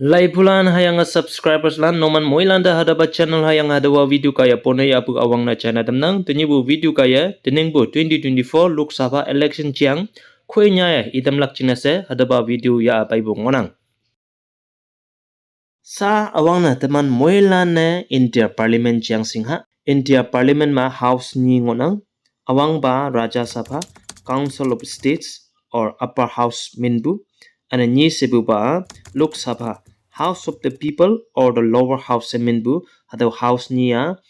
Laipulan hayang subscribers lan noman moilanda hadaba channel hayang hadawa video kaya ponay apu awang na channel damnang tenibu video kaya tenengbu 2024 Loksabha election chiang khoi nya idam lakchina se hadaba video ya apai bu ngonang sa awang na teman moilan ne India parliament chiang singha India parliament ma house ni ngonang awang ba Rajya Sabha Council of States or upper house minbu ana ni sebu ba Loksabha House of the People or the lower house minbu hadaw house niya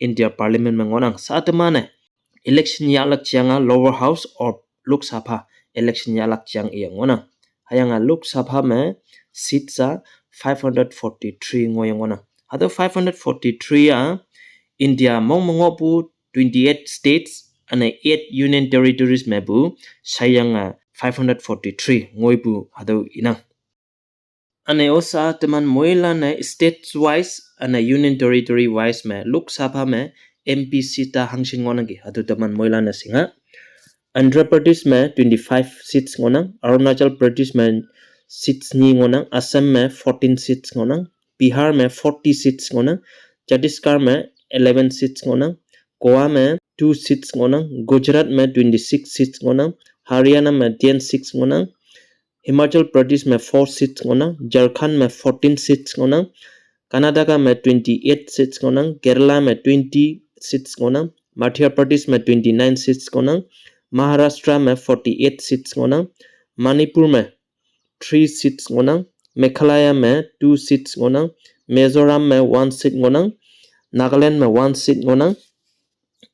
India parliament mangonang sa atamane election ya lakchianga lower house or Lok Sabha election ya lakchiang iya ngonang hayanga Lok Sabha me seat sa 543 ngoyang ngonang hadaw 543 ya India mongopu 28 states and 8 union territories mebu sayanga 543 ngoibu hadaw inang ane osa teman moila ne states wise ane union territory wise me Lok Sabha me MP sita hangsing ngonang hadu teman moila ne singa Andhra Pradesh me 25 seats ngonang Arunachal Pradesh me seats ni ngonang Assam me 14 seats ngonang Bihar me 40 seats ngonang Chhattisgarh me 11 seats ngonang Goa me 2 seats ngonang Gujarat me 26 seats ngonang Haryana me 10 seats ngonang Himachal Pradesh में 4 seats ngonang, Jharkhand में 14 seats ngonang, Karnataka में 28 seats ngonang, Kerala में 20 seats ngonang, Madhya Pradesh में 29 seats ngonang, Maharashtra में 48 seats ngonang, Manipur में 3 seats ngonang, Meghalaya में 2 seats ngonang, Mizoram में 1 seat ngonang, Nagaland में 1 seat ngonang,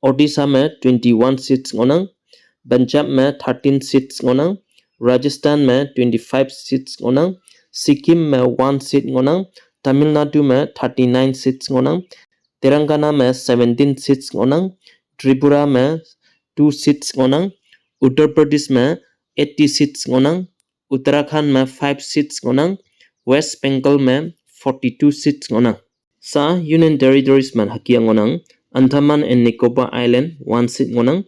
Odisha में 21 seats ngonang, Punjab में 13 seats ngonang, Rajasthan में 25 seats ngonang, Sikkim में 1 seat ngonang, Tamil Nadu में 39 seats ngonang, Telangana में 17 seats ngonang, Tripura में 2 seats ngonang, Uttar Pradesh में 80 seats ngonang, Uttarakhand में 5 seats ngonang, West Bengal में 42 seats ngonang. Sa Union Territories में hakia ngonang, Andaman and Nicobar Island 1 seat ngonang,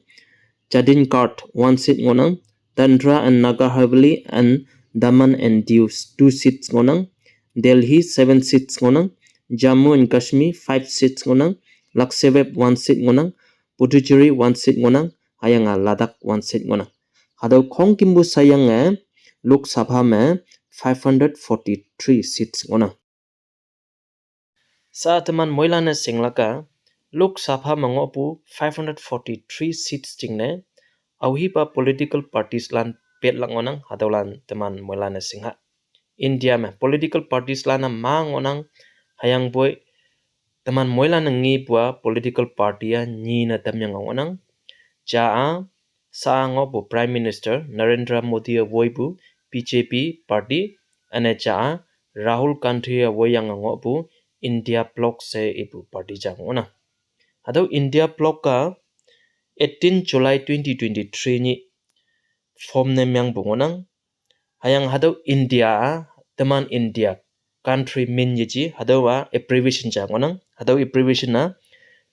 Chattingarh 1 seat ngonang, Dandra and Nagar Haveli and Daman and Diu 2 seats ngonang, Delhi 7 seats ngonang, Jammu and Kashmir 5 seats ngonang, Loksabha 1 seat ngonang, Puducherry 1 seat ngonang, hayanga Ladakh 1 seat ngonang. Hadaw khong kimbu sayanga Lok Sabha me 543 seats ngonang. Sa teman moila na singlaka Lok Sabha mangopu 543 seats jingne Auhipa political parties lan pet langonang hadaulan teman moilana singha India me political parties lana ma ngonang hayang boy teman moilana ngi bua political party ya ni na tamyang ngonang ja sa ngobu prime minister Narendra Modi voibu BJP party ane ja Rahul Gandhi voyang ngobu India bloc se ibu party ja ngonang hadau India bloc ka 18 July 2023 ni form ne myang bungonang hayang hadaw India teman India country min yiji hadawa abbreviation ja ngonang hadaw abbreviation na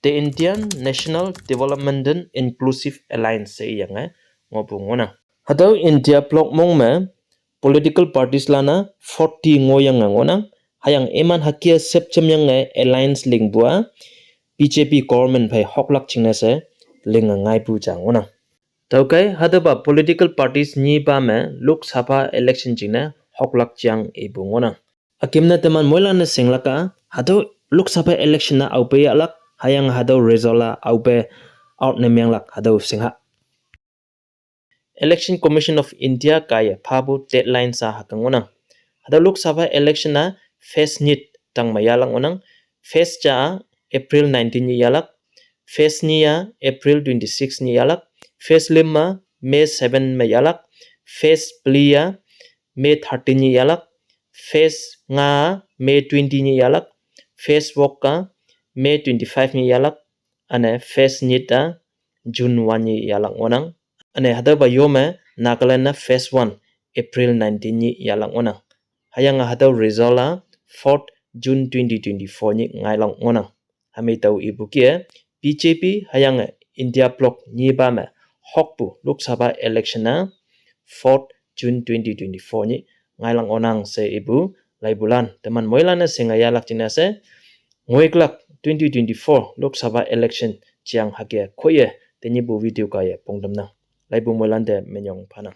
the Indian National Development and Inclusive Alliance se yang ngobungonang hadaw India bloc mong me political parties lana 40 ngoyang ngonang hayang eman hakia sepchem yang alliance link bua BJP government phai hoklak chingna se linga ngai pu jang ona taukai hadaba political parties ni ba me Lok Sabha election jingna hoklak chang e bungona akimna teman moila na singlaka hado Lok Sabha election na aupe alak hayang hado rezola aupe out na menglak hado singha Election Commission of India kaya phabu deadline sa hakangona hado Lok Sabha election na face nit tang mayalang onang face ja April 19 ni yalak Phase niya April 26 ni yalak, phase 5 May 7 ma yalak, phase plia May 13 ni yalak, phase nga May 20 ni yalak, phase woka May 25 ni yalak, ane phase nita June 1 ni yalak onang, ane hadaba yome Nagaland na phase 1 April 19 ni yalak onang, hayang hadaw result 4th June 2024 ni ngailang onang. hami tau ibu kia BJP hayang India block nyiba ma hokpu Loksabha election na 4th June 2024 ni ngailang onang se ibu laibulan teman moilan na singaya laktina se ngoiklak 2024 Loksabha election chiang hakia khoye tenyi bu video ka ye pongdam na laibu moilan de menyong phana